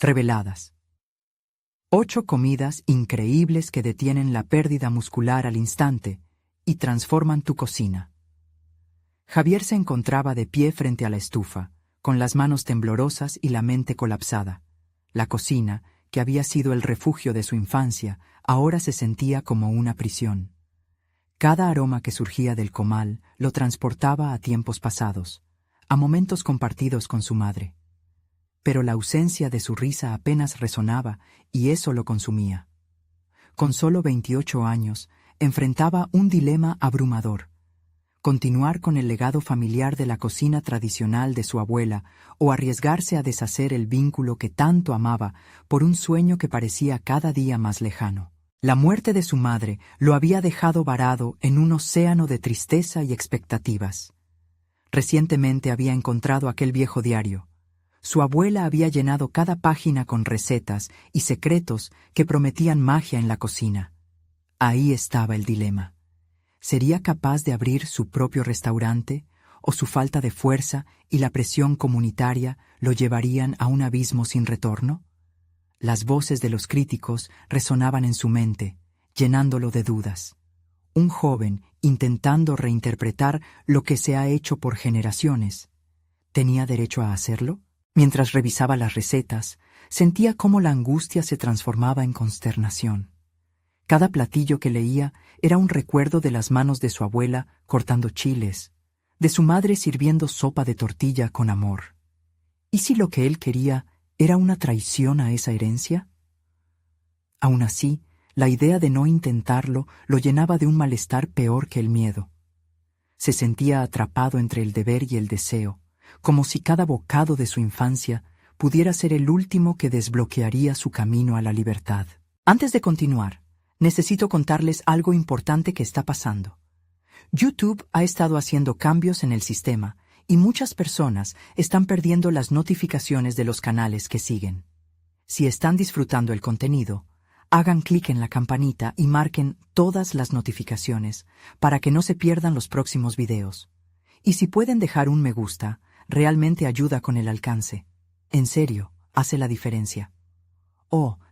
Reveladas. 8 comidas increíbles que detienen la pérdida muscular al instante y transforman tu cocina. Javier se encontraba de pie frente a la estufa, con las manos temblorosas y la mente colapsada. La cocina, que había sido el refugio de su infancia, ahora se sentía como una prisión. Cada aroma que surgía del comal lo transportaba a tiempos pasados, a momentos compartidos con su madre. Pero la ausencia de su risa apenas resonaba y eso lo consumía. Con solo 28 años, enfrentaba un dilema abrumador: continuar con el legado familiar de la cocina tradicional de su abuela o arriesgarse a deshacer el vínculo que tanto amaba por un sueño que parecía cada día más lejano. La muerte de su madre lo había dejado varado en un océano de tristeza y expectativas. Recientemente había encontrado aquel viejo diario. Su abuela había llenado cada página con recetas y secretos que prometían magia en la cocina. Ahí estaba el dilema. ¿Sería capaz de abrir su propio restaurante, o su falta de fuerza y la presión comunitaria lo llevarían a un abismo sin retorno? Las voces de los críticos resonaban en su mente, llenándolo de dudas. Un joven intentando reinterpretar lo que se ha hecho por generaciones. ¿Tenía derecho a hacerlo? Mientras revisaba las recetas, sentía cómo la angustia se transformaba en consternación. Cada platillo que leía era un recuerdo de las manos de su abuela cortando chiles, de su madre sirviendo sopa de tortilla con amor. ¿Y si lo que él quería era una traición a esa herencia? Aún así, la idea de no intentarlo lo llenaba de un malestar peor que el miedo. Se sentía atrapado entre el deber y el deseo, como si cada bocado de su infancia pudiera ser el último que desbloquearía su camino a la libertad. Antes de continuar, necesito contarles algo importante que está pasando. YouTube ha estado haciendo cambios en el sistema y muchas personas están perdiendo las notificaciones de los canales que siguen. Si están disfrutando el contenido, hagan clic en la campanita y marquen todas las notificaciones para que no se pierdan los próximos videos. Y si pueden dejar un me gusta, realmente ayuda con el alcance. En serio, hace la diferencia.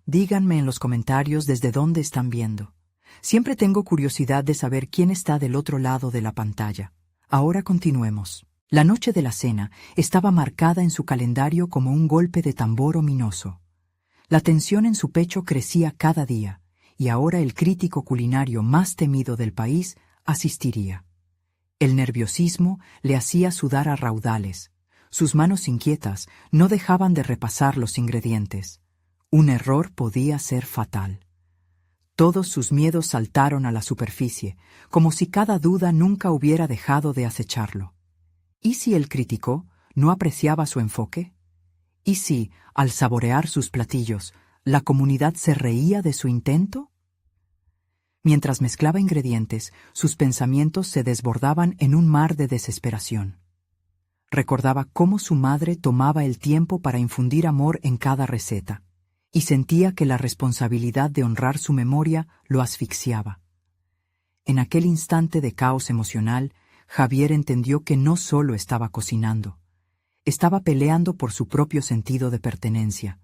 Díganme en los comentarios desde dónde están viendo. Siempre tengo curiosidad de saber quién está del otro lado de la pantalla. Ahora continuemos. La noche de la cena estaba marcada en su calendario como un golpe de tambor ominoso. La tensión en su pecho crecía cada día, y ahora el crítico culinario más temido del país asistiría. El nerviosismo le hacía sudar a raudales. Sus manos inquietas no dejaban de repasar los ingredientes. Un error podía ser fatal. Todos sus miedos saltaron a la superficie, como si cada duda nunca hubiera dejado de acecharlo. ¿Y si el crítico no apreciaba su enfoque? ¿Y si, al saborear sus platillos, la comunidad se reía de su intento? Mientras mezclaba ingredientes, sus pensamientos se desbordaban en un mar de desesperación. Recordaba cómo su madre tomaba el tiempo para infundir amor en cada receta, y sentía que la responsabilidad de honrar su memoria lo asfixiaba. En aquel instante de caos emocional, Javier entendió que no solo estaba cocinando, estaba peleando por su propio sentido de pertenencia.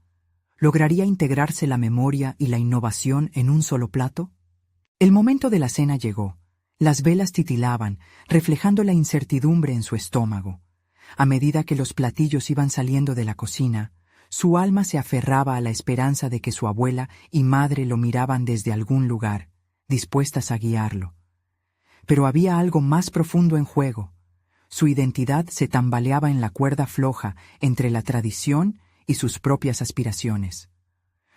¿Lograría integrarse la memoria y la innovación en un solo plato? El momento de la cena llegó. Las velas titilaban, reflejando la incertidumbre en su estómago. A medida que los platillos iban saliendo de la cocina, su alma se aferraba a la esperanza de que su abuela y madre lo miraban desde algún lugar, dispuestas a guiarlo. Pero había algo más profundo en juego. Su identidad se tambaleaba en la cuerda floja entre la tradición y sus propias aspiraciones.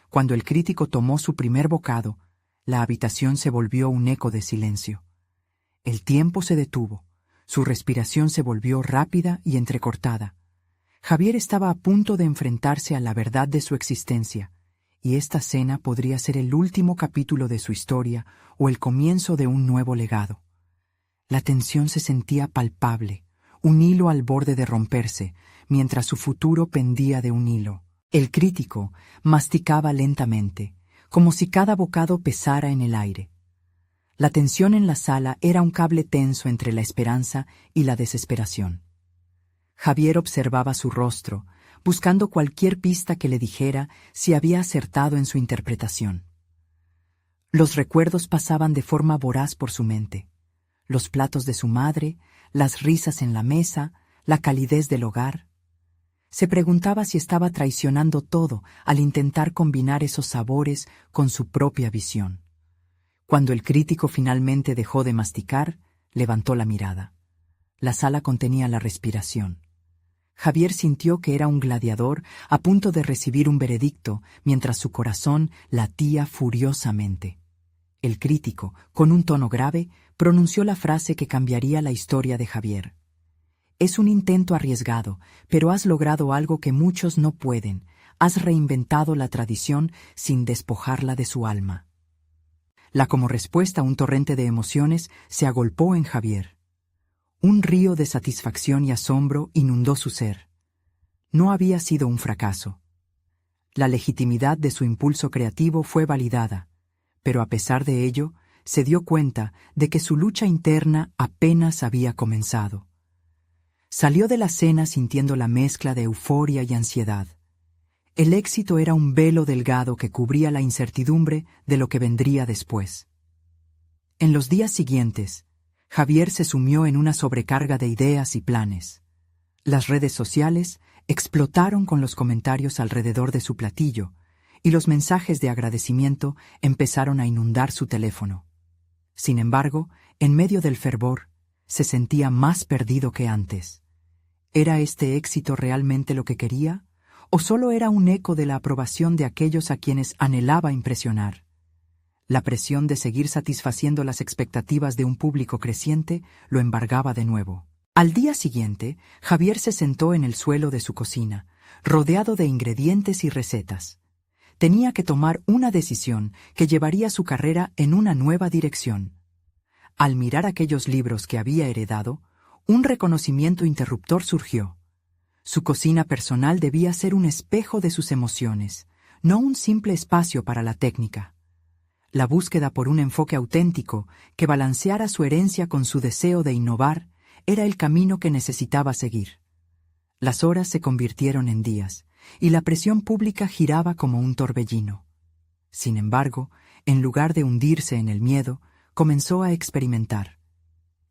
Cuando el crítico tomó su primer bocado, la habitación se volvió un eco de silencio. El tiempo se detuvo, su respiración se volvió rápida y entrecortada. Javier estaba a punto de enfrentarse a la verdad de su existencia, y esta cena podría ser el último capítulo de su historia o el comienzo de un nuevo legado. La tensión se sentía palpable, un hilo al borde de romperse, mientras su futuro pendía de un hilo. El crítico masticaba lentamente, como si cada bocado pesara en el aire. La tensión en la sala era un cable tenso entre la esperanza y la desesperación. Javier observaba su rostro, buscando cualquier pista que le dijera si había acertado en su interpretación. Los recuerdos pasaban de forma voraz por su mente. Los platos de su madre, las risas en la mesa, la calidez del hogar. Se preguntaba si estaba traicionando todo al intentar combinar esos sabores con su propia visión. Cuando el crítico finalmente dejó de masticar, levantó la mirada. La sala contenía la respiración. Javier sintió que era un gladiador a punto de recibir un veredicto, mientras su corazón latía furiosamente. El crítico, con un tono grave, pronunció la frase que cambiaría la historia de Javier. Es un intento arriesgado, pero has logrado algo que muchos no pueden. Has reinventado la tradición sin despojarla de su alma. Como respuesta a un torrente de emociones, se agolpó en Javier. Un río de satisfacción y asombro inundó su ser. No había sido un fracaso. La legitimidad de su impulso creativo fue validada, pero a pesar de ello, se dio cuenta de que su lucha interna apenas había comenzado. Salió de la cena sintiendo la mezcla de euforia y ansiedad. El éxito era un velo delgado que cubría la incertidumbre de lo que vendría después. En los días siguientes, Javier se sumió en una sobrecarga de ideas y planes. Las redes sociales explotaron con los comentarios alrededor de su platillo, y los mensajes de agradecimiento empezaron a inundar su teléfono. Sin embargo, en medio del fervor, se sentía más perdido que antes. ¿Era este éxito realmente lo que quería? ¿O solo era un eco de la aprobación de aquellos a quienes anhelaba impresionar? La presión de seguir satisfaciendo las expectativas de un público creciente lo embargaba de nuevo. Al día siguiente, Javier se sentó en el suelo de su cocina, rodeado de ingredientes y recetas. Tenía que tomar una decisión que llevaría su carrera en una nueva dirección. Al mirar aquellos libros que había heredado, un reconocimiento interruptor surgió. Su cocina personal debía ser un espejo de sus emociones, no un simple espacio para la técnica. La búsqueda por un enfoque auténtico que balanceara su herencia con su deseo de innovar era el camino que necesitaba seguir. Las horas se convirtieron en días, y la presión pública giraba como un torbellino. Sin embargo, en lugar de hundirse en el miedo, comenzó a experimentar.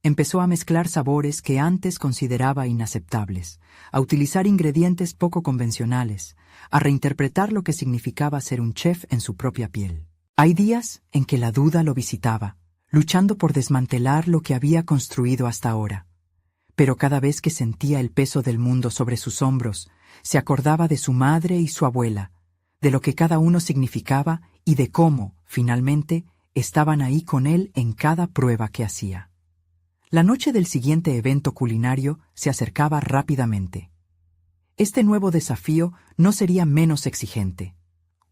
Empezó a mezclar sabores que antes consideraba inaceptables, a utilizar ingredientes poco convencionales, a reinterpretar lo que significaba ser un chef en su propia piel. Hay días en que la duda lo visitaba, luchando por desmantelar lo que había construido hasta ahora. Pero cada vez que sentía el peso del mundo sobre sus hombros, se acordaba de su madre y su abuela, de lo que cada uno significaba y de cómo, finalmente, estaban ahí con él en cada prueba que hacía. La noche del siguiente evento culinario se acercaba rápidamente. Este nuevo desafío no sería menos exigente.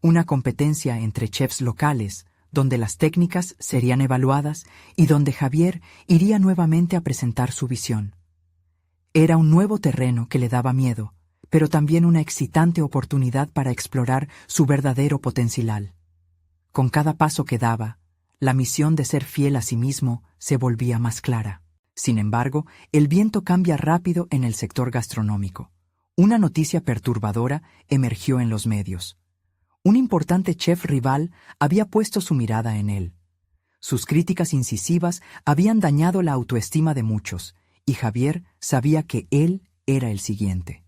Una competencia entre chefs locales, donde las técnicas serían evaluadas y donde Javier iría nuevamente a presentar su visión. Era un nuevo terreno que le daba miedo, pero también una excitante oportunidad para explorar su verdadero potencial. Con cada paso que daba, la misión de ser fiel a sí mismo se volvía más clara. Sin embargo, el viento cambia rápido en el sector gastronómico. Una noticia perturbadora emergió en los medios. Un importante chef rival había puesto su mirada en él. Sus críticas incisivas habían dañado la autoestima de muchos, y Javier sabía que él era el siguiente.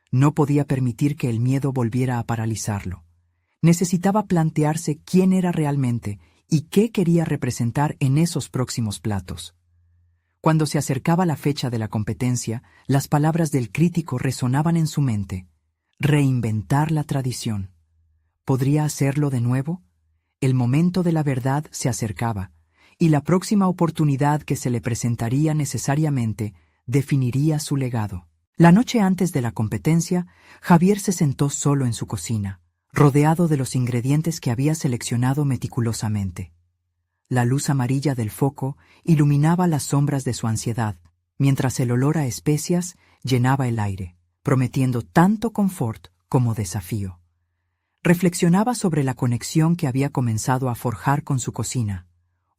No podía permitir que el miedo volviera a paralizarlo. Necesitaba plantearse quién era realmente y qué quería representar en esos próximos platos. Cuando se acercaba la fecha de la competencia, las palabras del crítico resonaban en su mente. Reinventar la tradición. ¿Podría hacerlo de nuevo? El momento de la verdad se acercaba, y la próxima oportunidad que se le presentaría necesariamente definiría su legado. La noche antes de la competencia, Javier se sentó solo en su cocina, rodeado de los ingredientes que había seleccionado meticulosamente. La luz amarilla del foco iluminaba las sombras de su ansiedad, mientras el olor a especias llenaba el aire, prometiendo tanto confort como desafío. Reflexionaba sobre la conexión que había comenzado a forjar con su cocina,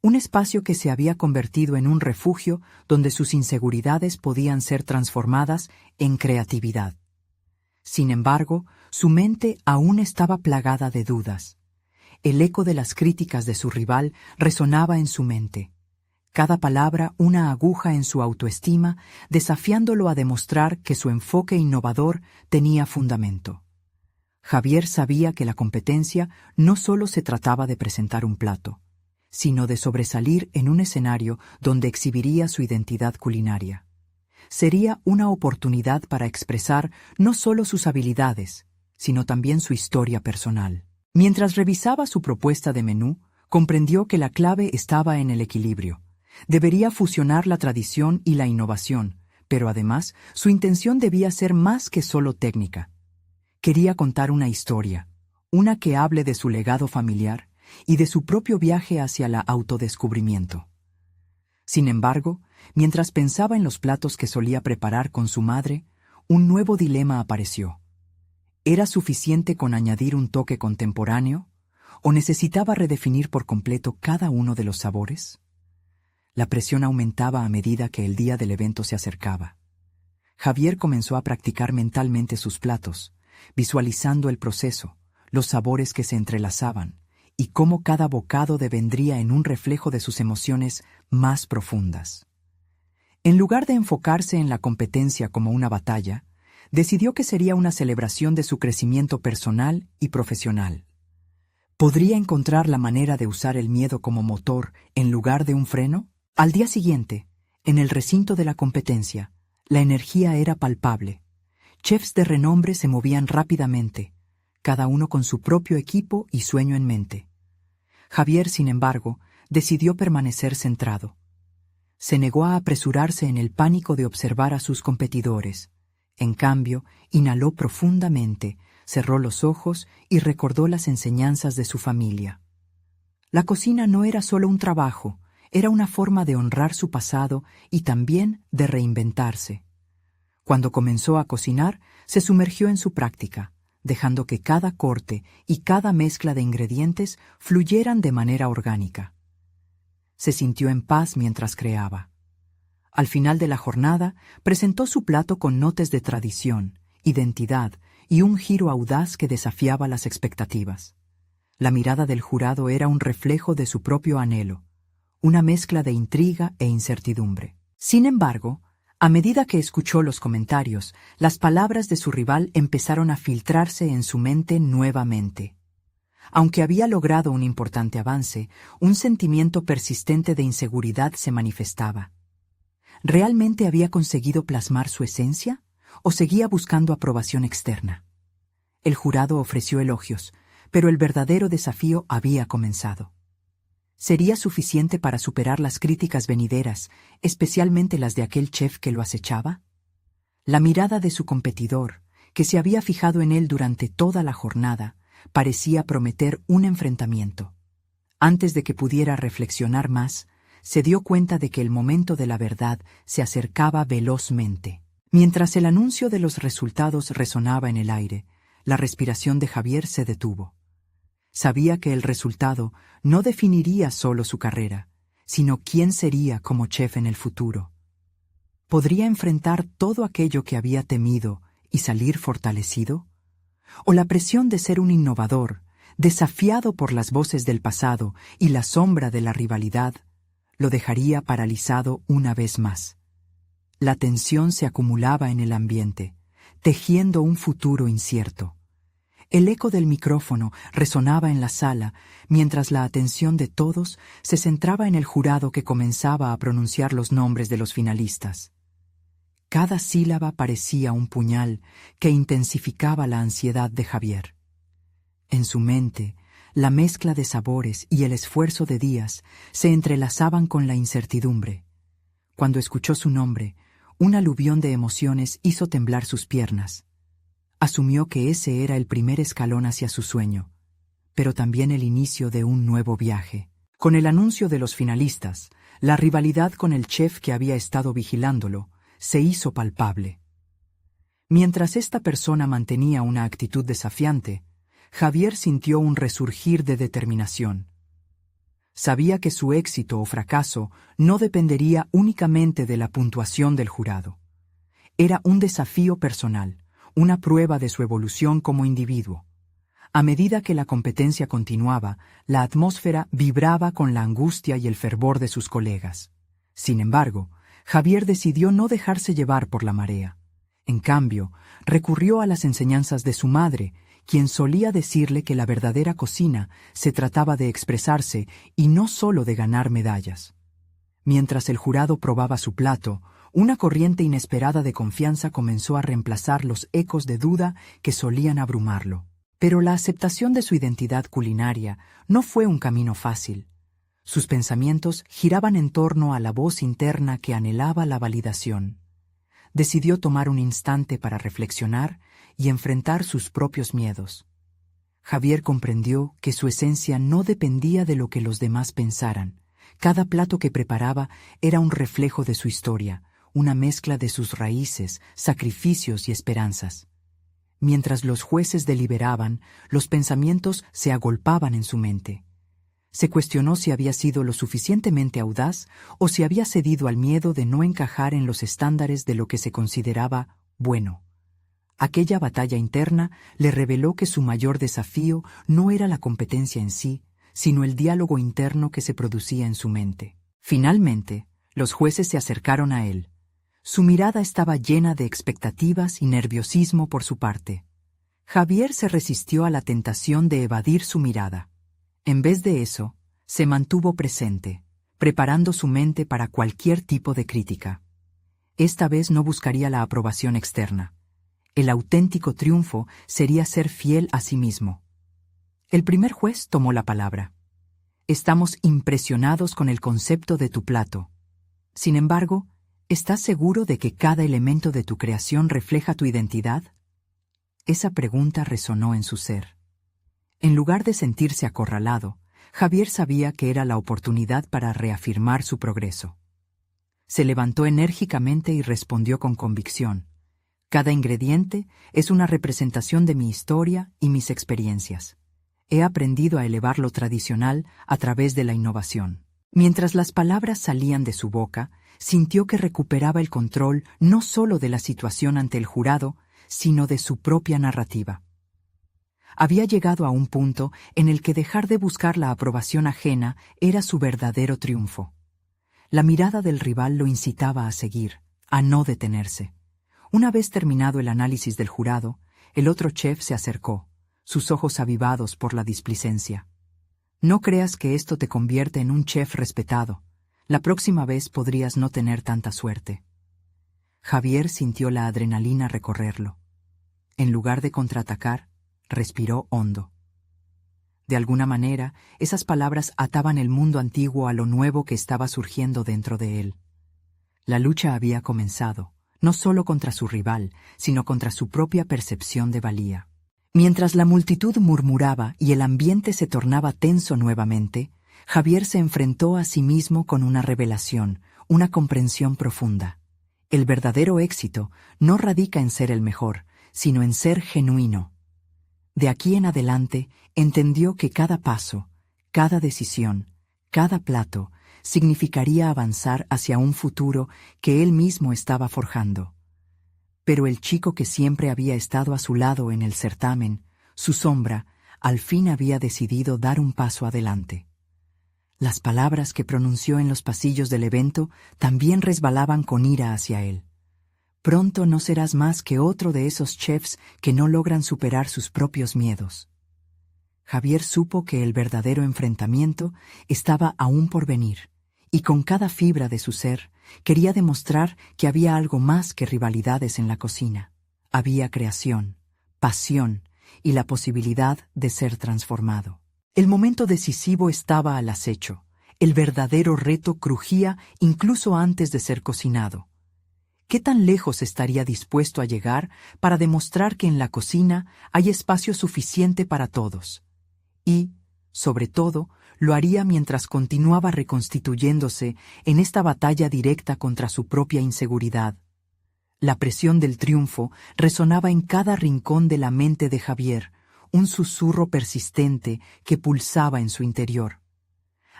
un espacio que se había convertido en un refugio donde sus inseguridades podían ser transformadas en creatividad. Sin embargo, su mente aún estaba plagada de dudas. El eco de las críticas de su rival resonaba en su mente. Cada palabra una aguja en su autoestima, desafiándolo a demostrar que su enfoque innovador tenía fundamento. Javier sabía que la competencia no solo se trataba de presentar un plato, sino de sobresalir en un escenario donde exhibiría su identidad culinaria. Sería una oportunidad para expresar no solo sus habilidades, sino también su historia personal. Mientras revisaba su propuesta de menú, comprendió que la clave estaba en el equilibrio. Debería fusionar la tradición y la innovación, pero además su intención debía ser más que solo técnica. Quería contar una historia, una que hable de su legado familiar y de su propio viaje hacia el autodescubrimiento. Sin embargo, mientras pensaba en los platos que solía preparar con su madre, un nuevo dilema apareció. ¿Era suficiente con añadir un toque contemporáneo, o necesitaba redefinir por completo cada uno de los sabores? La presión aumentaba a medida que el día del evento se acercaba. Javier comenzó a practicar mentalmente sus platos, visualizando el proceso, los sabores que se entrelazaban, y cómo cada bocado devendría en un reflejo de sus emociones más profundas. En lugar de enfocarse en la competencia como una batalla, decidió que sería una celebración de su crecimiento personal y profesional. ¿Podría encontrar la manera de usar el miedo como motor en lugar de un freno? Al día siguiente, en el recinto de la competencia, la energía era palpable. Chefs de renombre se movían rápidamente, cada uno con su propio equipo y sueño en mente. Javier, sin embargo, decidió permanecer centrado. Se negó a apresurarse en el pánico de observar a sus competidores. En cambio, inhaló profundamente, cerró los ojos y recordó las enseñanzas de su familia. La cocina no era solo un trabajo, era una forma de honrar su pasado y también de reinventarse. Cuando comenzó a cocinar, se sumergió en su práctica, dejando que cada corte y cada mezcla de ingredientes fluyeran de manera orgánica. Se sintió en paz mientras creaba. Al final de la jornada, presentó su plato con notas de tradición, identidad y un giro audaz que desafiaba las expectativas. La mirada del jurado era un reflejo de su propio anhelo, una mezcla de intriga e incertidumbre. Sin embargo, a medida que escuchó los comentarios, las palabras de su rival empezaron a filtrarse en su mente nuevamente. Aunque había logrado un importante avance, un sentimiento persistente de inseguridad se manifestaba. ¿Realmente había conseguido plasmar su esencia o seguía buscando aprobación externa? El jurado ofreció elogios, pero el verdadero desafío había comenzado. ¿Sería suficiente para superar las críticas venideras, especialmente las de aquel chef que lo acechaba? La mirada de su competidor, que se había fijado en él durante toda la jornada, parecía prometer un enfrentamiento. Antes de que pudiera reflexionar más, se dio cuenta de que el momento de la verdad se acercaba velozmente. Mientras el anuncio de los resultados resonaba en el aire, la respiración de Javier se detuvo. Sabía que el resultado no definiría solo su carrera, sino quién sería como chef en el futuro. ¿Podría enfrentar todo aquello que había temido y salir fortalecido? ¿O la presión de ser un innovador, desafiado por las voces del pasado y la sombra de la rivalidad, lo dejaría paralizado una vez más? La tensión se acumulaba en el ambiente, tejiendo un futuro incierto. El eco del micrófono resonaba en la sala, mientras la atención de todos se centraba en el jurado que comenzaba a pronunciar los nombres de los finalistas. Cada sílaba parecía un puñal que intensificaba la ansiedad de Javier. En su mente, la mezcla de sabores y el esfuerzo de días se entrelazaban con la incertidumbre. Cuando escuchó su nombre, un aluvión de emociones hizo temblar sus piernas. Asumió que ese era el primer escalón hacia su sueño, pero también el inicio de un nuevo viaje. Con el anuncio de los finalistas, la rivalidad con el chef que había estado vigilándolo se hizo palpable. Mientras esta persona mantenía una actitud desafiante, Javier sintió un resurgir de determinación. Sabía que su éxito o fracaso no dependería únicamente de la puntuación del jurado. Era un desafío personal, una prueba de su evolución como individuo. A medida que la competencia continuaba, la atmósfera vibraba con la angustia y el fervor de sus colegas. Sin embargo, Javier decidió no dejarse llevar por la marea. En cambio, recurrió a las enseñanzas de su madre, quien solía decirle que la verdadera cocina se trataba de expresarse y no solo de ganar medallas. Mientras el jurado probaba su plato, una corriente inesperada de confianza comenzó a reemplazar los ecos de duda que solían abrumarlo. Pero la aceptación de su identidad culinaria no fue un camino fácil. Sus pensamientos giraban en torno a la voz interna que anhelaba la validación. Decidió tomar un instante para reflexionar y enfrentar sus propios miedos. Javier comprendió que su esencia no dependía de lo que los demás pensaran. Cada plato que preparaba era un reflejo de su historia, una mezcla de sus raíces, sacrificios y esperanzas. Mientras los jueces deliberaban, los pensamientos se agolpaban en su mente. Se cuestionó si había sido lo suficientemente audaz o si había cedido al miedo de no encajar en los estándares de lo que se consideraba bueno. Aquella batalla interna le reveló que su mayor desafío no era la competencia en sí, sino el diálogo interno que se producía en su mente. Finalmente, los jueces se acercaron a él. Su mirada estaba llena de expectativas y nerviosismo por su parte. Javier se resistió a la tentación de evadir su mirada. En vez de eso, se mantuvo presente, preparando su mente para cualquier tipo de crítica. Esta vez no buscaría la aprobación externa. El auténtico triunfo sería ser fiel a sí mismo. El primer juez tomó la palabra. Estamos impresionados con el concepto de tu plato. Sin embargo, ¿estás seguro de que cada elemento de tu creación refleja tu identidad? Esa pregunta resonó en su ser. En lugar de sentirse acorralado, Javier sabía que era la oportunidad para reafirmar su progreso. Se levantó enérgicamente y respondió con convicción. Cada ingrediente es una representación de mi historia y mis experiencias. He aprendido a elevar lo tradicional a través de la innovación. Mientras las palabras salían de su boca, sintió que recuperaba el control no solo de la situación ante el jurado, sino de su propia narrativa. Había llegado a un punto en el que dejar de buscar la aprobación ajena era su verdadero triunfo. La mirada del rival lo incitaba a seguir, a no detenerse. Una vez terminado el análisis del jurado, el otro chef se acercó, sus ojos avivados por la displicencia. No creas que esto te convierte en un chef respetado. La próxima vez podrías no tener tanta suerte. Javier sintió la adrenalina recorrerlo. En lugar de contraatacar, respiró hondo. De alguna manera, esas palabras ataban el mundo antiguo a lo nuevo que estaba surgiendo dentro de él. La lucha había comenzado, no solo contra su rival, sino contra su propia percepción de valía. Mientras la multitud murmuraba y el ambiente se tornaba tenso nuevamente, Javier se enfrentó a sí mismo con una revelación, una comprensión profunda. El verdadero éxito no radica en ser el mejor, sino en ser genuino. De aquí en adelante, entendió que cada paso, cada decisión, cada plato, significaría avanzar hacia un futuro que él mismo estaba forjando. Pero el chico que siempre había estado a su lado en el certamen, su sombra, al fin había decidido dar un paso adelante. Las palabras que pronunció en los pasillos del evento también resbalaban con ira hacia él. Pronto no serás más que otro de esos chefs que no logran superar sus propios miedos. Javier supo que el verdadero enfrentamiento estaba aún por venir, y con cada fibra de su ser quería demostrar que había algo más que rivalidades en la cocina. Había creación, pasión y la posibilidad de ser transformado. El momento decisivo estaba al acecho. El verdadero reto crujía incluso antes de ser cocinado. ¿Qué tan lejos estaría dispuesto a llegar para demostrar que en la cocina hay espacio suficiente para todos? Y, sobre todo, lo haría mientras continuaba reconstituyéndose en esta batalla directa contra su propia inseguridad. La presión del triunfo resonaba en cada rincón de la mente de Javier, un susurro persistente que pulsaba en su interior.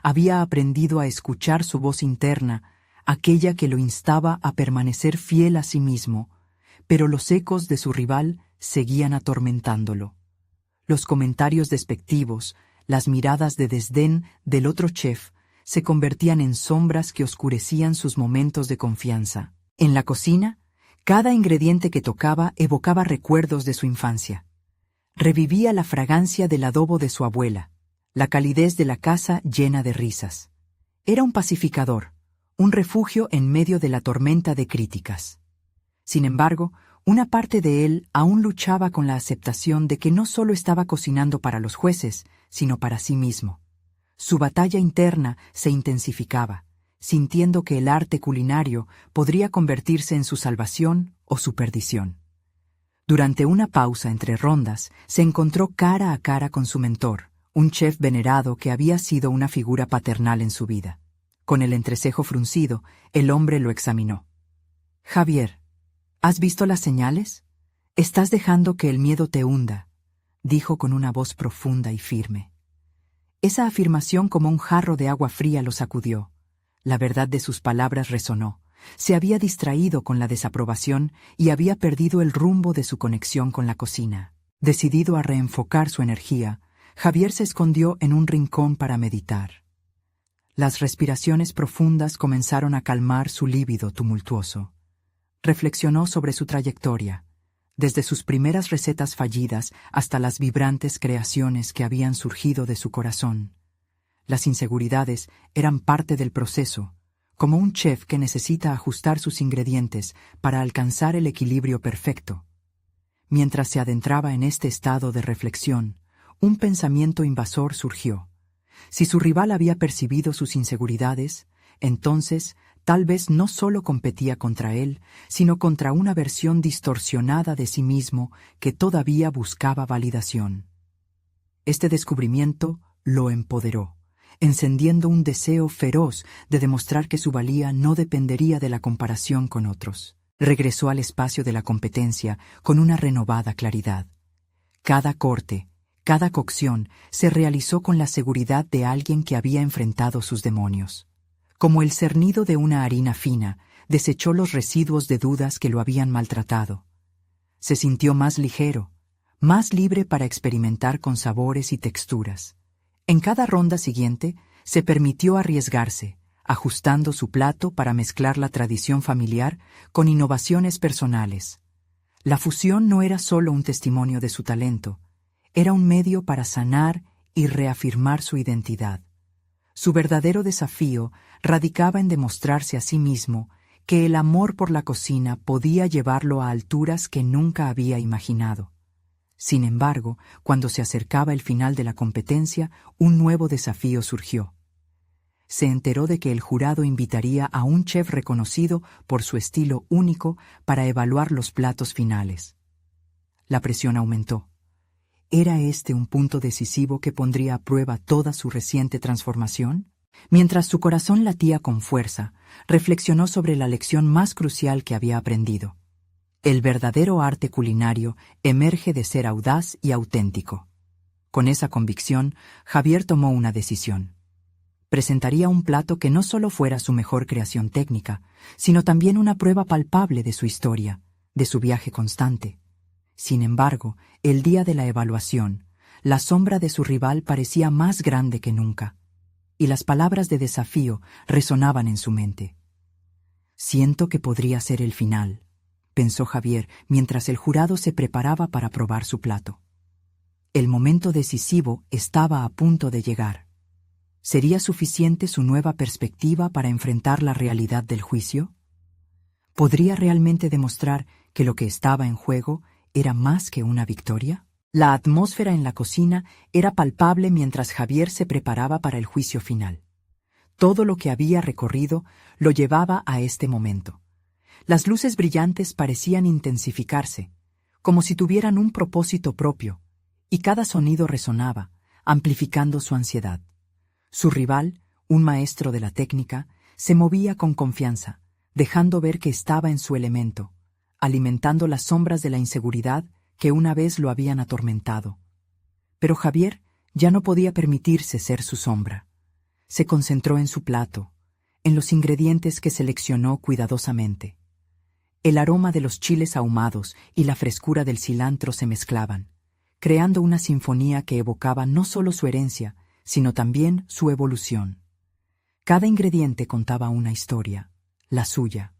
Había aprendido a escuchar su voz interna, aquella que lo instaba a permanecer fiel a sí mismo, pero los ecos de su rival seguían atormentándolo. Los comentarios despectivos, las miradas de desdén del otro chef, se convertían en sombras que oscurecían sus momentos de confianza. En la cocina, cada ingrediente que tocaba evocaba recuerdos de su infancia. Revivía la fragancia del adobo de su abuela, la calidez de la casa llena de risas. Era un pacificador, un refugio en medio de la tormenta de críticas. Sin embargo, una parte de él aún luchaba con la aceptación de que no solo estaba cocinando para los jueces, sino para sí mismo. Su batalla interna se intensificaba, sintiendo que el arte culinario podría convertirse en su salvación o su perdición. Durante una pausa entre rondas, se encontró cara a cara con su mentor, un chef venerado que había sido una figura paternal en su vida. Con el entrecejo fruncido, el hombre lo examinó. «Javier, ¿has visto las señales? Estás dejando que el miedo te hunda», dijo con una voz profunda y firme. Esa afirmación como un jarro de agua fría lo sacudió. La verdad de sus palabras resonó. Se había distraído con la desaprobación y había perdido el rumbo de su conexión con la cocina. Decidido a reenfocar su energía, Javier se escondió en un rincón para meditar. Las respiraciones profundas comenzaron a calmar su líbido tumultuoso. Reflexionó sobre su trayectoria, desde sus primeras recetas fallidas hasta las vibrantes creaciones que habían surgido de su corazón. Las inseguridades eran parte del proceso, como un chef que necesita ajustar sus ingredientes para alcanzar el equilibrio perfecto. Mientras se adentraba en este estado de reflexión, un pensamiento invasor surgió. Si su rival había percibido sus inseguridades, entonces tal vez no solo competía contra él, sino contra una versión distorsionada de sí mismo que todavía buscaba validación. Este descubrimiento lo empoderó, encendiendo un deseo feroz de demostrar que su valía no dependería de la comparación con otros. Regresó al espacio de la competencia con una renovada claridad. Cada corte, cada cocción se realizó con la seguridad de alguien que había enfrentado sus demonios. Como el cernido de una harina fina, desechó los residuos de dudas que lo habían maltratado. Se sintió más ligero, más libre para experimentar con sabores y texturas. En cada ronda siguiente, se permitió arriesgarse, ajustando su plato para mezclar la tradición familiar con innovaciones personales. La fusión no era solo un testimonio de su talento, era un medio para sanar y reafirmar su identidad. Su verdadero desafío radicaba en demostrarse a sí mismo que el amor por la cocina podía llevarlo a alturas que nunca había imaginado. Sin embargo, cuando se acercaba el final de la competencia, un nuevo desafío surgió. Se enteró de que el jurado invitaría a un chef reconocido por su estilo único para evaluar los platos finales. La presión aumentó. ¿Era este un punto decisivo que pondría a prueba toda su reciente transformación? Mientras su corazón latía con fuerza, reflexionó sobre la lección más crucial que había aprendido. El verdadero arte culinario emerge de ser audaz y auténtico. Con esa convicción, Javier tomó una decisión. Presentaría un plato que no solo fuera su mejor creación técnica, sino también una prueba palpable de su historia, de su viaje constante. Sin embargo, el día de la evaluación, la sombra de su rival parecía más grande que nunca, y las palabras de desafío resonaban en su mente. «Siento que podría ser el final», pensó Javier mientras el jurado se preparaba para probar su plato. El momento decisivo estaba a punto de llegar. ¿Sería suficiente su nueva perspectiva para enfrentar la realidad del juicio? ¿Podría realmente demostrar que lo que estaba en juego era más que una victoria? La atmósfera en la cocina era palpable mientras Javier se preparaba para el juicio final. Todo lo que había recorrido lo llevaba a este momento. Las luces brillantes parecían intensificarse, como si tuvieran un propósito propio, y cada sonido resonaba, amplificando su ansiedad. Su rival, un maestro de la técnica, se movía con confianza, dejando ver que estaba en su elemento, alimentando las sombras de la inseguridad que una vez lo habían atormentado. Pero Javier ya no podía permitirse ser su sombra. Se concentró en su plato, en los ingredientes que seleccionó cuidadosamente. El aroma de los chiles ahumados y la frescura del cilantro se mezclaban, creando una sinfonía que evocaba no solo su herencia, sino también su evolución. Cada ingrediente contaba una historia, la suya.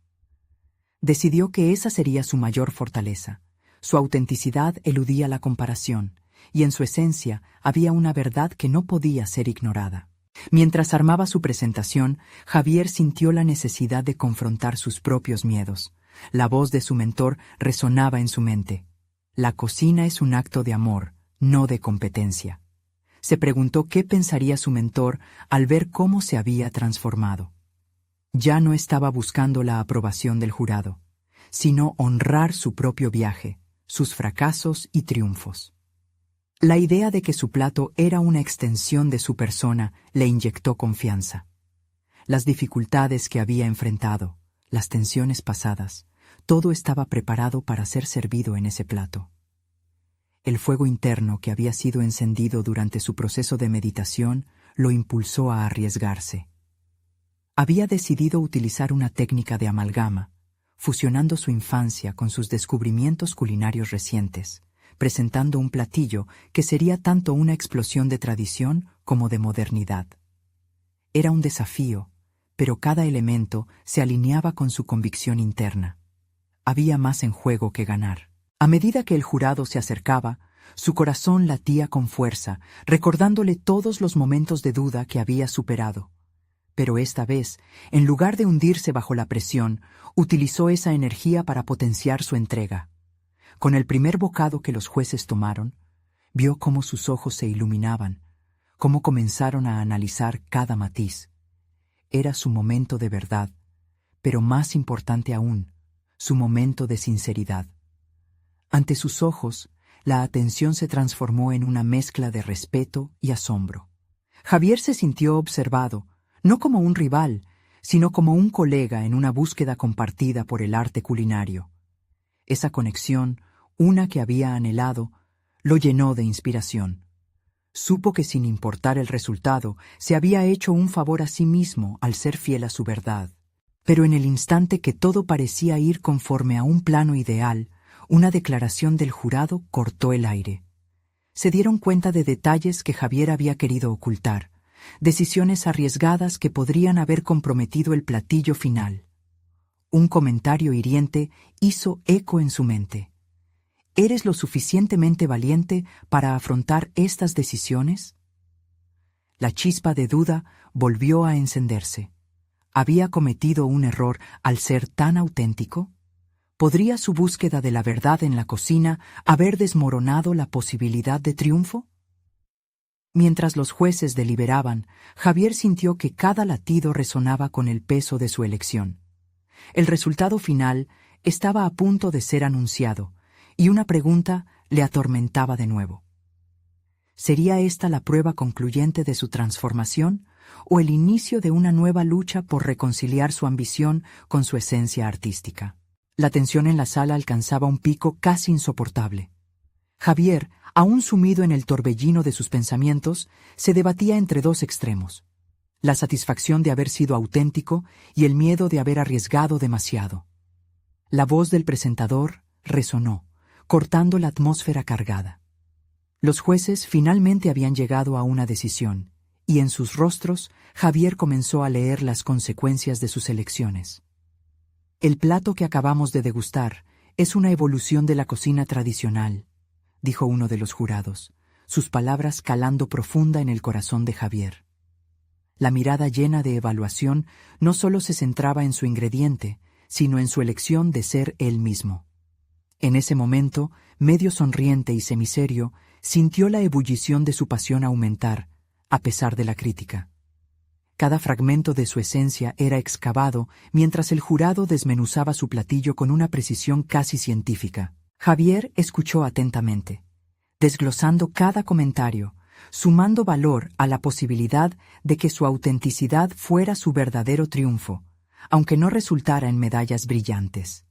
Decidió que esa sería su mayor fortaleza. Su autenticidad eludía la comparación, y en su esencia había una verdad que no podía ser ignorada. Mientras armaba su presentación, Javier sintió la necesidad de confrontar sus propios miedos. La voz de su mentor resonaba en su mente. La cocina es un acto de amor, no de competencia. Se preguntó qué pensaría su mentor al ver cómo se había transformado. Ya no estaba buscando la aprobación del jurado, sino honrar su propio viaje, sus fracasos y triunfos. La idea de que su plato era una extensión de su persona le inyectó confianza. Las dificultades que había enfrentado, las tensiones pasadas, todo estaba preparado para ser servido en ese plato. El fuego interno que había sido encendido durante su proceso de meditación lo impulsó a arriesgarse. Había decidido utilizar una técnica de amalgama, fusionando su infancia con sus descubrimientos culinarios recientes, presentando un platillo que sería tanto una explosión de tradición como de modernidad. Era un desafío, pero cada elemento se alineaba con su convicción interna. Había más en juego que ganar. A medida que el jurado se acercaba, su corazón latía con fuerza, recordándole todos los momentos de duda que había superado. Pero esta vez, en lugar de hundirse bajo la presión, utilizó esa energía para potenciar su entrega. Con el primer bocado que los jueces tomaron, vio cómo sus ojos se iluminaban, cómo comenzaron a analizar cada matiz. Era su momento de verdad, pero más importante aún, su momento de sinceridad. Ante sus ojos, la atención se transformó en una mezcla de respeto y asombro. Javier se sintió observado, no como un rival, sino como un colega en una búsqueda compartida por el arte culinario. Esa conexión, una que había anhelado, lo llenó de inspiración. Supo que sin importar el resultado, se había hecho un favor a sí mismo al ser fiel a su verdad. Pero en el instante que todo parecía ir conforme a un plano ideal, una declaración del jurado cortó el aire. Se dieron cuenta de detalles que Javier había querido ocultar, decisiones arriesgadas que podrían haber comprometido el platillo final. Un comentario hiriente hizo eco en su mente. ¿Eres lo suficientemente valiente para afrontar estas decisiones? La chispa de duda volvió a encenderse. ¿Había cometido un error al ser tan auténtico? ¿Podría su búsqueda de la verdad en la cocina haber desmoronado la posibilidad de triunfo? Mientras los jueces deliberaban, Javier sintió que cada latido resonaba con el peso de su elección. El resultado final estaba a punto de ser anunciado, y una pregunta le atormentaba de nuevo. ¿Sería esta la prueba concluyente de su transformación o el inicio de una nueva lucha por reconciliar su ambición con su esencia artística? La tensión en la sala alcanzaba un pico casi insoportable. Javier, aún sumido en el torbellino de sus pensamientos, se debatía entre dos extremos: la satisfacción de haber sido auténtico y el miedo de haber arriesgado demasiado. La voz del presentador resonó, cortando la atmósfera cargada. Los jueces finalmente habían llegado a una decisión, y en sus rostros Javier comenzó a leer las consecuencias de sus elecciones. El plato que acabamos de degustar es una evolución de la cocina tradicional, dijo uno de los jurados, sus palabras calando profunda en el corazón de Javier. La mirada llena de evaluación no solo se centraba en su ingrediente, sino en su elección de ser él mismo. En ese momento, medio sonriente y semiserio, sintió la ebullición de su pasión aumentar, a pesar de la crítica. Cada fragmento de su esencia era excavado mientras el jurado desmenuzaba su platillo con una precisión casi científica. Javier escuchó atentamente, desglosando cada comentario, sumando valor a la posibilidad de que su autenticidad fuera su verdadero triunfo, aunque no resultara en medallas brillantes.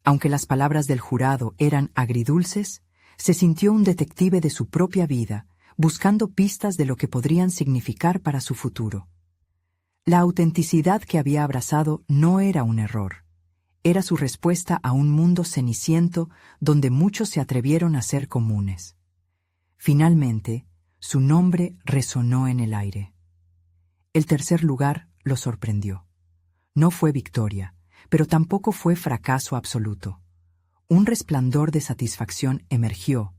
Aunque las palabras del jurado eran agridulces, se sintió un detective de su propia vida, buscando pistas de lo que podrían significar para su futuro. La autenticidad que había abrazado no era un error, Era su respuesta a un mundo ceniciento donde muchos se atrevieron a ser comunes. Finalmente, su nombre resonó en el aire. El tercer lugar lo sorprendió. No fue victoria, pero tampoco fue fracaso absoluto. Un resplandor de satisfacción emergió,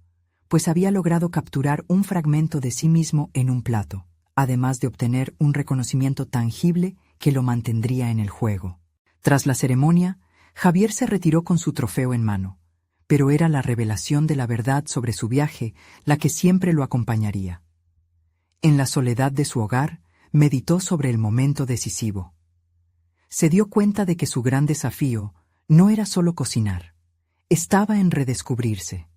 pues había logrado capturar un fragmento de sí mismo en un plato, además de obtener un reconocimiento tangible que lo mantendría en el juego. Tras la ceremonia, Javier se retiró con su trofeo en mano, pero era la revelación de la verdad sobre su viaje la que siempre lo acompañaría. En la soledad de su hogar, meditó sobre el momento decisivo. Se dio cuenta de que su gran desafío no era solo cocinar, estaba en redescubrirse.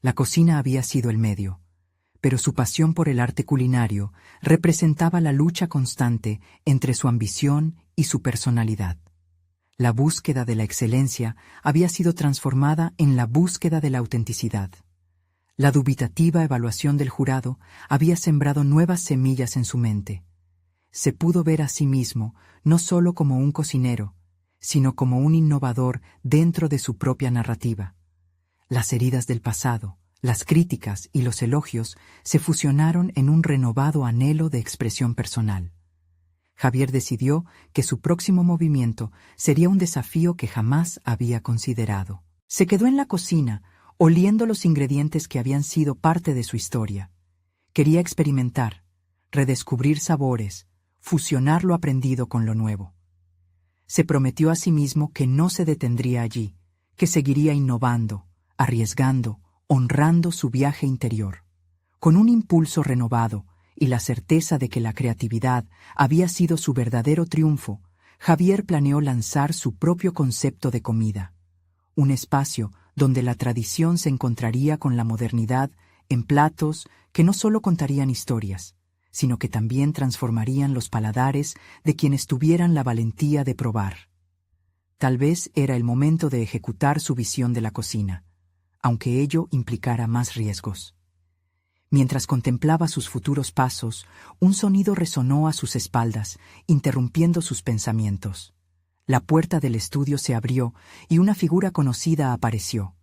La cocina había sido el medio, pero su pasión por el arte culinario representaba la lucha constante entre su ambición y su personalidad. La búsqueda de la excelencia había sido transformada en la búsqueda de la autenticidad. La dubitativa evaluación del jurado había sembrado nuevas semillas en su mente. Se pudo ver a sí mismo no solo como un cocinero, sino como un innovador dentro de su propia narrativa. Las heridas del pasado, las críticas y los elogios se fusionaron en un renovado anhelo de expresión personal. Javier decidió que su próximo movimiento sería un desafío que jamás había considerado. Se quedó en la cocina, oliendo los ingredientes que habían sido parte de su historia. Quería experimentar, redescubrir sabores, fusionar lo aprendido con lo nuevo. Se prometió a sí mismo que no se detendría allí, que seguiría innovando, arriesgando, honrando su viaje interior. Con un impulso renovado y la certeza de que la creatividad había sido su verdadero triunfo, Javier planeó lanzar su propio concepto de comida. Un espacio donde la tradición se encontraría con la modernidad en platos que no solo contarían historias, sino que también transformarían los paladares de quienes tuvieran la valentía de probar. Tal vez era el momento de ejecutar su visión de la cocina, aunque ello implicara más riesgos. Mientras contemplaba sus futuros pasos, un sonido resonó a sus espaldas, interrumpiendo sus pensamientos. La puerta del estudio se abrió y una figura conocida apareció.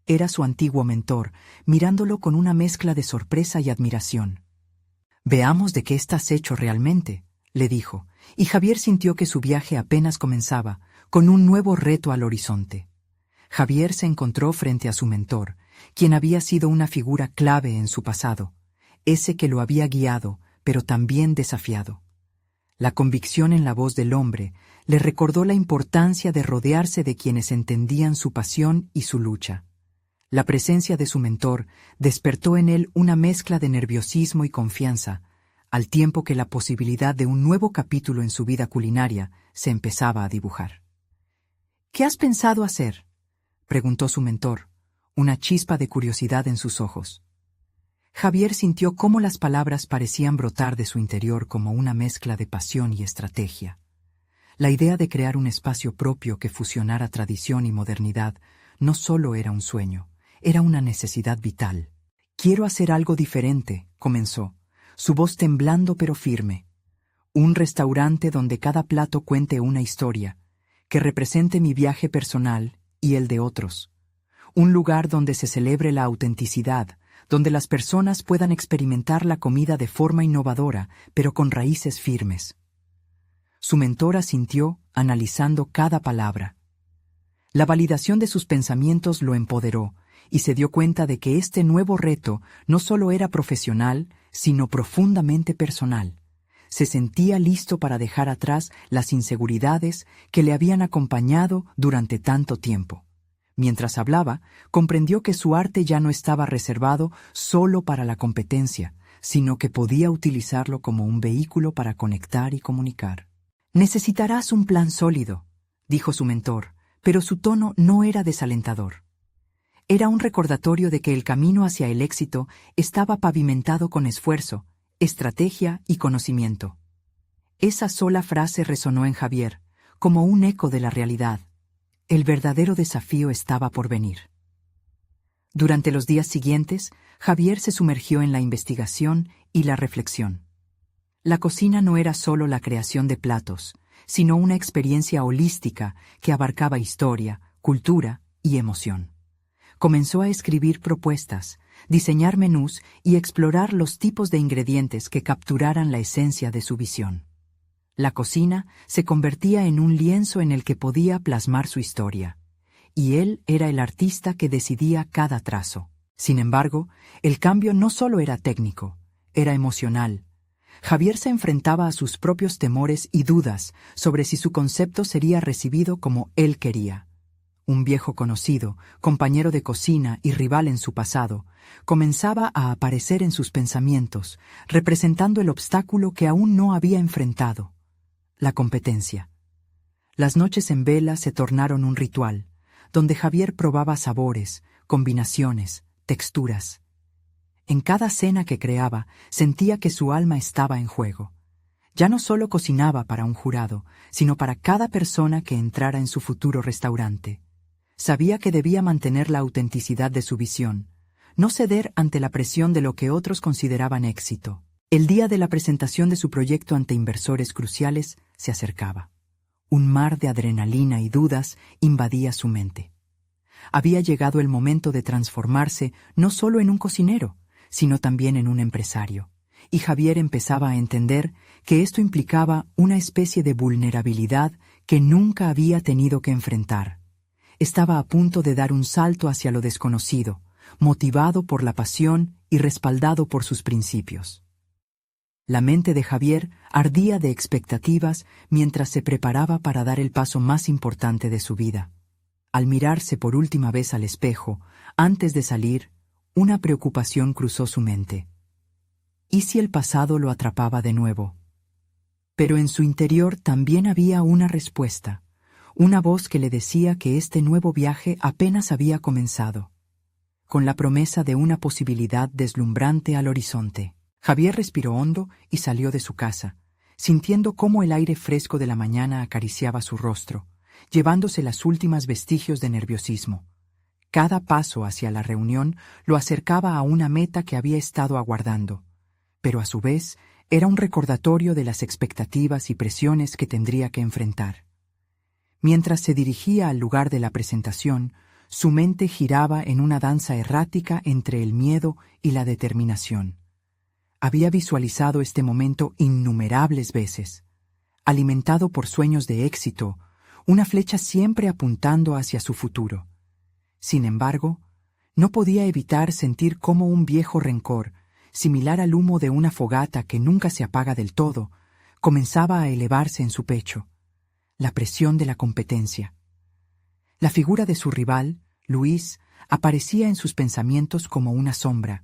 Era su antiguo mentor, mirándolo con una mezcla de sorpresa y admiración. «Veamos de qué estás hecho realmente», le dijo, y Javier sintió que su viaje apenas comenzaba, con un nuevo reto al horizonte. Javier se encontró frente a su mentor, quien había sido una figura clave en su pasado, ese que lo había guiado, pero también desafiado. La convicción en la voz del hombre le recordó la importancia de rodearse de quienes entendían su pasión y su lucha. La presencia de su mentor despertó en él una mezcla de nerviosismo y confianza, al tiempo que la posibilidad de un nuevo capítulo en su vida culinaria se empezaba a dibujar. «¿Qué has pensado hacer?», preguntó su mentor, una chispa de curiosidad en sus ojos. Javier sintió cómo las palabras parecían brotar de su interior como una mezcla de pasión y estrategia. La idea de crear un espacio propio que fusionara tradición y modernidad no solo era un sueño, era una necesidad vital. «Quiero hacer algo diferente», comenzó, su voz temblando pero firme. «Un restaurante donde cada plato cuente una historia, que represente mi viaje personal y el de otros. Un lugar donde se celebre la autenticidad, donde las personas puedan experimentar la comida de forma innovadora, pero con raíces firmes». Su mentor asintió, analizando cada palabra. La validación de sus pensamientos lo empoderó, y se dio cuenta de que este nuevo reto no solo era profesional, sino profundamente personal. Se sentía listo para dejar atrás las inseguridades que le habían acompañado durante tanto tiempo. Mientras hablaba, comprendió que su arte ya no estaba reservado solo para la competencia, sino que podía utilizarlo como un vehículo para conectar y comunicar. «Necesitarás un plan sólido», dijo su mentor, pero su tono no era desalentador. Era un recordatorio de que el camino hacia el éxito estaba pavimentado con esfuerzo, estrategia y conocimiento. Esa sola frase resonó en Javier, como un eco de la realidad. El verdadero desafío estaba por venir. Durante los días siguientes, Javier se sumergió en la investigación y la reflexión. La cocina no era solo la creación de platos, sino una experiencia holística que abarcaba historia, cultura y emoción. Comenzó a escribir propuestas, diseñar menús y explorar los tipos de ingredientes que capturaran la esencia de su visión. La cocina se convertía en un lienzo en el que podía plasmar su historia, y él era el artista que decidía cada trazo. Sin embargo, el cambio no solo era técnico, era emocional. Javier se enfrentaba a sus propios temores y dudas sobre si su concepto sería recibido como él quería. Un viejo conocido, compañero de cocina y rival en su pasado, comenzaba a aparecer en sus pensamientos, representando el obstáculo que aún no había enfrentado: la competencia. Las noches en vela se tornaron un ritual, donde Javier probaba sabores, combinaciones, texturas. En cada cena que creaba, sentía que su alma estaba en juego. Ya no solo cocinaba para un jurado, sino para cada persona que entrara en su futuro restaurante. Sabía que debía mantener la autenticidad de su visión, no ceder ante la presión de lo que otros consideraban éxito. El día de la presentación de su proyecto ante inversores cruciales se acercaba. Un mar de adrenalina y dudas invadía su mente. Había llegado el momento de transformarse no solo en un cocinero, sino también en un empresario, y Javier empezaba a entender que esto implicaba una especie de vulnerabilidad que nunca había tenido que enfrentar. Estaba a punto de dar un salto hacia lo desconocido, motivado por la pasión y respaldado por sus principios. La mente de Javier ardía de expectativas mientras se preparaba para dar el paso más importante de su vida. Al mirarse por última vez al espejo, antes de salir, una preocupación cruzó su mente. ¿Y si el pasado lo atrapaba de nuevo? Pero en su interior también había una respuesta, una voz que le decía que este nuevo viaje apenas había comenzado, con la promesa de una posibilidad deslumbrante al horizonte. Javier respiró hondo y salió de su casa, sintiendo cómo el aire fresco de la mañana acariciaba su rostro, llevándose las últimas vestigios de nerviosismo. Cada paso hacia la reunión lo acercaba a una meta que había estado aguardando, pero a su vez era un recordatorio de las expectativas y presiones que tendría que enfrentar. Mientras se dirigía al lugar de la presentación, su mente giraba en una danza errática entre el miedo y la determinación. Había visualizado este momento innumerables veces, alimentado por sueños de éxito, una flecha siempre apuntando hacia su futuro. Sin embargo, no podía evitar sentir cómo un viejo rencor, similar al humo de una fogata que nunca se apaga del todo, comenzaba a elevarse en su pecho. La presión de la competencia. La figura de su rival, Luis, aparecía en sus pensamientos como una sombra,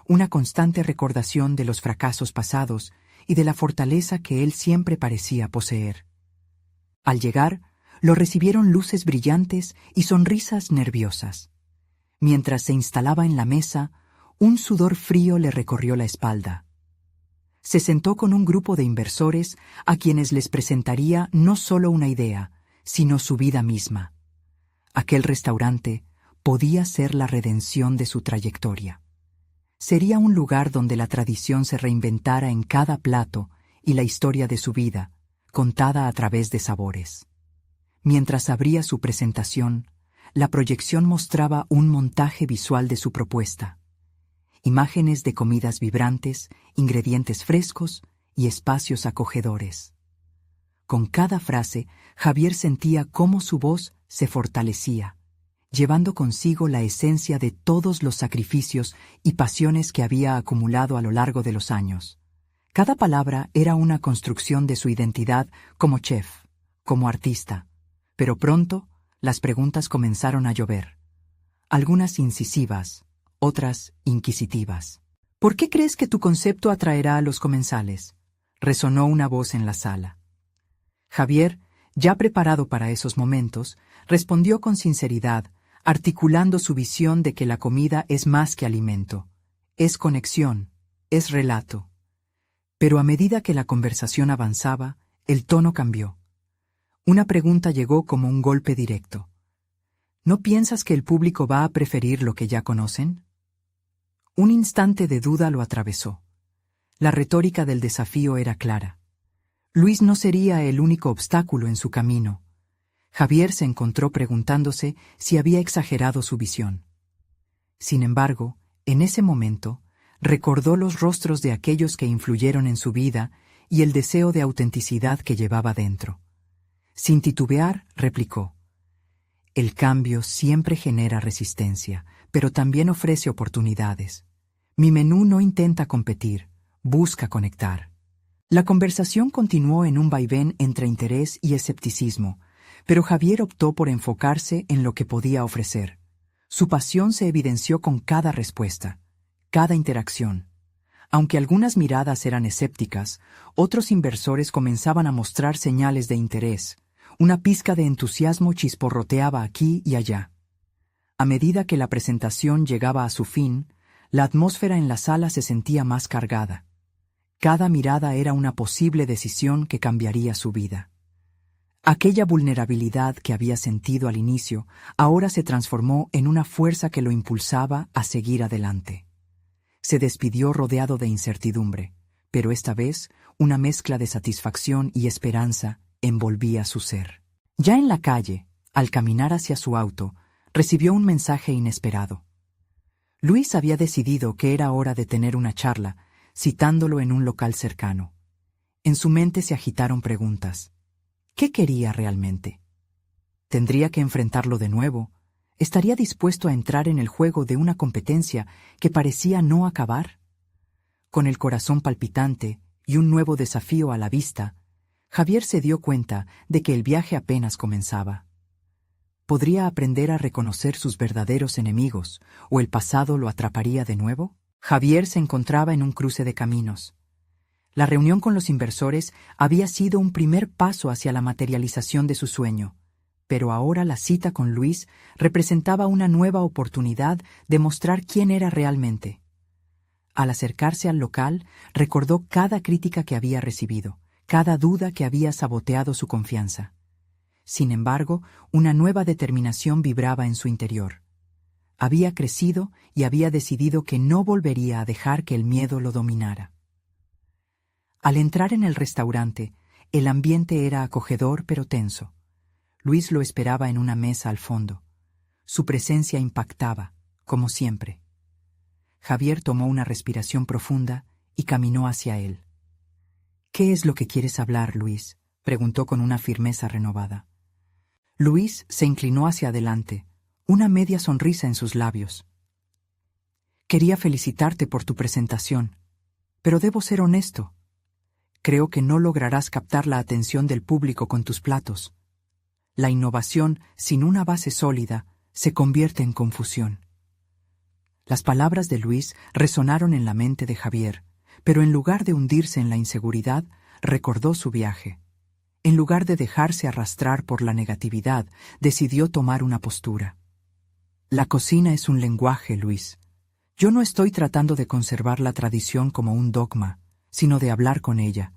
una constante recordación de los fracasos pasados y de la fortaleza que él siempre parecía poseer. Al llegar, lo recibieron luces brillantes y sonrisas nerviosas. Mientras se instalaba en la mesa, un sudor frío le recorrió la espalda. Se sentó con un grupo de inversores a quienes les presentaría no solo una idea, sino su vida misma. Aquel restaurante podía ser la redención de su trayectoria. Sería un lugar donde la tradición se reinventara en cada plato y la historia de su vida, contada a través de sabores. Mientras abría su presentación, la proyección mostraba un montaje visual de su propuesta. Imágenes de comidas vibrantes, ingredientes frescos y espacios acogedores. Con cada frase, Javier sentía cómo su voz se fortalecía, llevando consigo la esencia de todos los sacrificios y pasiones que había acumulado a lo largo de los años. Cada palabra era una construcción de su identidad como chef, como artista. Pero pronto, las preguntas comenzaron a llover. Algunas incisivas, otras inquisitivas. ¿Por qué crees que tu concepto atraerá a los comensales? Resonó una voz en la sala. Javier, ya preparado para esos momentos, respondió con sinceridad, articulando su visión de que la comida es más que alimento, es conexión, es relato. Pero a medida que la conversación avanzaba, el tono cambió. Una pregunta llegó como un golpe directo. ¿No piensas que el público va a preferir lo que ya conocen? Un instante de duda lo atravesó. La retórica del desafío era clara. Luis no sería el único obstáculo en su camino. Javier se encontró preguntándose si había exagerado su visión. Sin embargo, en ese momento, recordó los rostros de aquellos que influyeron en su vida y el deseo de autenticidad que llevaba dentro. Sin titubear, replicó: «El cambio siempre genera resistencia, pero también ofrece oportunidades. Mi menú no intenta competir, busca conectar». La conversación continuó en un vaivén entre interés y escepticismo, pero Javier optó por enfocarse en lo que podía ofrecer. Su pasión se evidenció con cada respuesta, cada interacción. Aunque algunas miradas eran escépticas, otros inversores comenzaban a mostrar señales de interés. Una pizca de entusiasmo chisporroteaba aquí y allá. A medida que la presentación llegaba a su fin, la atmósfera en la sala se sentía más cargada. Cada mirada era una posible decisión que cambiaría su vida. Aquella vulnerabilidad que había sentido al inicio ahora se transformó en una fuerza que lo impulsaba a seguir adelante. Se despidió rodeado de incertidumbre, pero esta vez una mezcla de satisfacción y esperanza envolvía su ser. Ya en la calle, al caminar hacia su auto, recibió un mensaje inesperado. Luis había decidido que era hora de tener una charla, citándolo en un local cercano. En su mente se agitaron preguntas. ¿Qué quería realmente? ¿Tendría que enfrentarlo de nuevo? ¿Estaría dispuesto a entrar en el juego de una competencia que parecía no acabar? Con el corazón palpitante y un nuevo desafío a la vista, Javier se dio cuenta de que el viaje apenas comenzaba. ¿Podría aprender a reconocer sus verdaderos enemigos o el pasado lo atraparía de nuevo? Javier se encontraba en un cruce de caminos. La reunión con los inversores había sido un primer paso hacia la materialización de su sueño, pero ahora la cita con Luis representaba una nueva oportunidad de mostrar quién era realmente. Al acercarse al local, recordó cada crítica que había recibido, cada duda que había saboteado su confianza. Sin embargo, una nueva determinación vibraba en su interior. Había crecido y había decidido que no volvería a dejar que el miedo lo dominara. Al entrar en el restaurante, el ambiente era acogedor pero tenso. Luis lo esperaba en una mesa al fondo. Su presencia impactaba, como siempre. Javier tomó una respiración profunda y caminó hacia él. «¿Qué es lo que quieres hablar, Luis?», preguntó con una firmeza renovada. Luis se inclinó hacia adelante, una media sonrisa en sus labios. «Quería felicitarte por tu presentación, pero debo ser honesto. Creo que no lograrás captar la atención del público con tus platos. La innovación, sin una base sólida, se convierte en confusión». Las palabras de Luis resonaron en la mente de Javier, pero en lugar de hundirse en la inseguridad, recordó su viaje. En lugar de dejarse arrastrar por la negatividad, decidió tomar una postura. «La cocina es un lenguaje, Luis. Yo no estoy tratando de conservar la tradición como un dogma, sino de hablar con ella.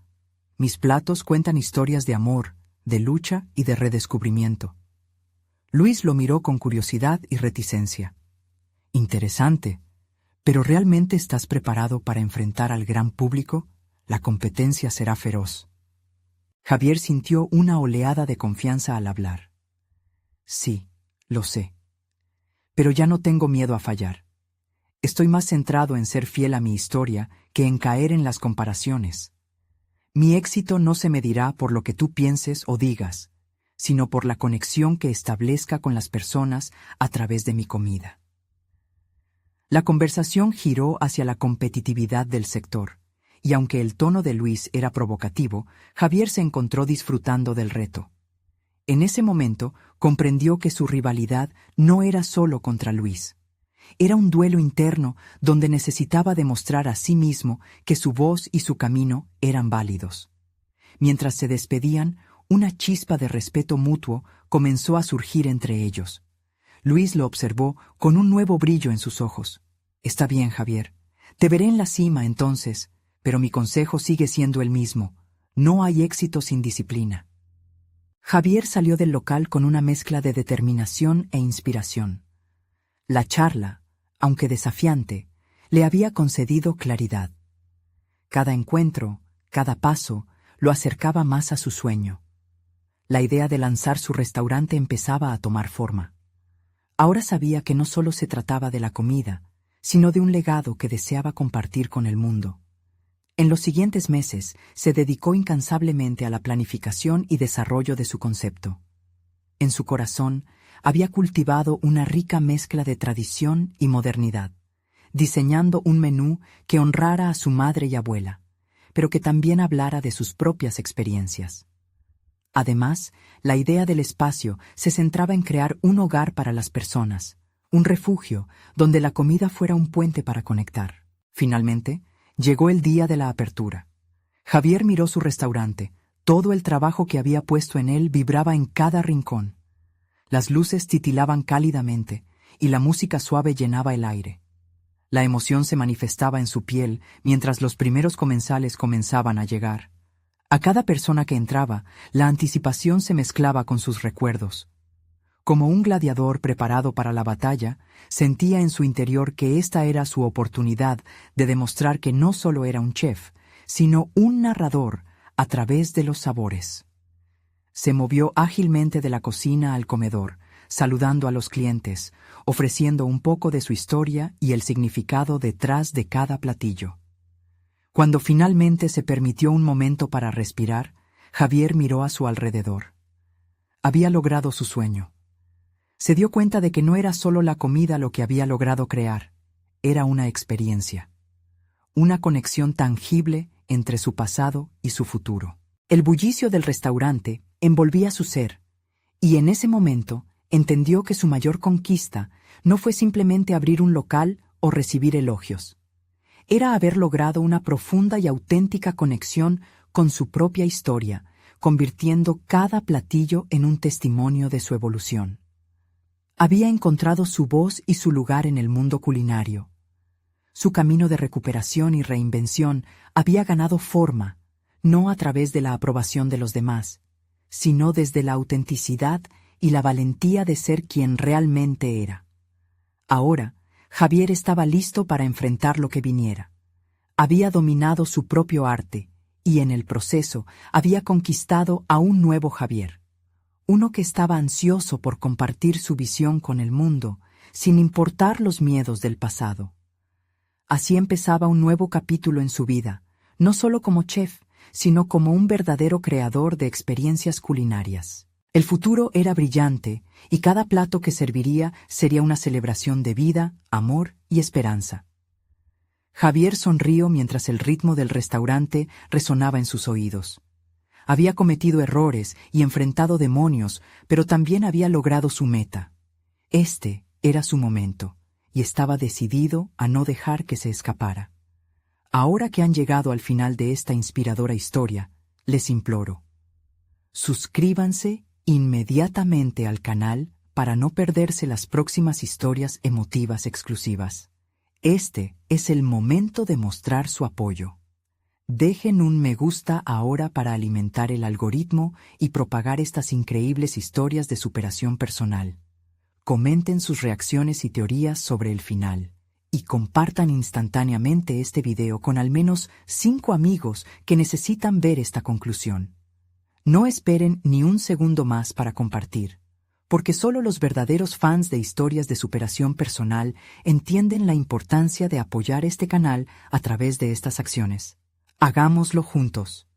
Mis platos cuentan historias de amor, de lucha y de redescubrimiento». Luis lo miró con curiosidad y reticencia. «Interesante, pero ¿realmente estás preparado para enfrentar al gran público? La competencia será feroz». Javier sintió una oleada de confianza al hablar. «Sí, lo sé. Pero ya no tengo miedo a fallar. Estoy más centrado en ser fiel a mi historia que en caer en las comparaciones. Mi éxito no se medirá por lo que tú pienses o digas, sino por la conexión que establezca con las personas a través de mi comida». La conversación giró hacia la competitividad del sector, y aunque el tono de Luis era provocativo, Javier se encontró disfrutando del reto. En ese momento comprendió que su rivalidad no era solo contra Luis. Era un duelo interno donde necesitaba demostrar a sí mismo que su voz y su camino eran válidos. Mientras se despedían, una chispa de respeto mutuo comenzó a surgir entre ellos. Luis lo observó con un nuevo brillo en sus ojos. «Está bien, Javier. Te veré en la cima entonces, pero mi consejo sigue siendo el mismo. No hay éxito sin disciplina». Javier salió del local con una mezcla de determinación e inspiración. La charla, aunque desafiante, le había concedido claridad. Cada encuentro, cada paso, lo acercaba más a su sueño. La idea de lanzar su restaurante empezaba a tomar forma. Ahora sabía que no solo se trataba de la comida, sino de un legado que deseaba compartir con el mundo. En los siguientes meses se dedicó incansablemente a la planificación y desarrollo de su concepto. En su corazón había cultivado una rica mezcla de tradición y modernidad, diseñando un menú que honrara a su madre y abuela, pero que también hablara de sus propias experiencias. Además, la idea del espacio se centraba en crear un hogar para las personas, un refugio donde la comida fuera un puente para conectar. Finalmente, llegó el día de la apertura. Javier miró su restaurante. Todo el trabajo que había puesto en él vibraba en cada rincón. Las luces titilaban cálidamente y la música suave llenaba el aire. La emoción se manifestaba en su piel mientras los primeros comensales comenzaban a llegar. A cada persona que entraba, la anticipación se mezclaba con sus recuerdos. Como un gladiador preparado para la batalla, sentía en su interior que esta era su oportunidad de demostrar que no solo era un chef, sino un narrador a través de los sabores. Se movió ágilmente de la cocina al comedor, saludando a los clientes, ofreciendo un poco de su historia y el significado detrás de cada platillo. Cuando finalmente se permitió un momento para respirar, Javier miró a su alrededor. Había logrado su sueño. Se dio cuenta de que no era solo la comida lo que había logrado crear, era una experiencia, una conexión tangible entre su pasado y su futuro. El bullicio del restaurante envolvía su ser, y en ese momento entendió que su mayor conquista no fue simplemente abrir un local o recibir elogios. Era haber logrado una profunda y auténtica conexión con su propia historia, convirtiendo cada platillo en un testimonio de su evolución. Había encontrado su voz y su lugar en el mundo culinario. Su camino de recuperación y reinvención había ganado forma, no a través de la aprobación de los demás, sino desde la autenticidad y la valentía de ser quien realmente era. Ahora, Javier estaba listo para enfrentar lo que viniera. Había dominado su propio arte y en el proceso había conquistado a un nuevo Javier, uno que estaba ansioso por compartir su visión con el mundo, sin importar los miedos del pasado. Así empezaba un nuevo capítulo en su vida, no solo como chef, sino como un verdadero creador de experiencias culinarias. El futuro era brillante y cada plato que serviría sería una celebración de vida, amor y esperanza. Javier sonrió mientras el ritmo del restaurante resonaba en sus oídos. Había cometido errores y enfrentado demonios, pero también había logrado su meta. Este era su momento, y estaba decidido a no dejar que se escapara. Ahora que han llegado al final de esta inspiradora historia, les imploro: suscríbanse inmediatamente al canal para no perderse las próximas historias emotivas exclusivas. Este es el momento de mostrar su apoyo. Dejen un me gusta ahora para alimentar el algoritmo y propagar estas increíbles historias de superación personal. Comenten sus reacciones y teorías sobre el final. Y compartan instantáneamente este video con al menos 5 amigos que necesitan ver esta conclusión. No esperen ni un segundo más para compartir, porque solo los verdaderos fans de historias de superación personal entienden la importancia de apoyar este canal a través de estas acciones. Hagámoslo juntos.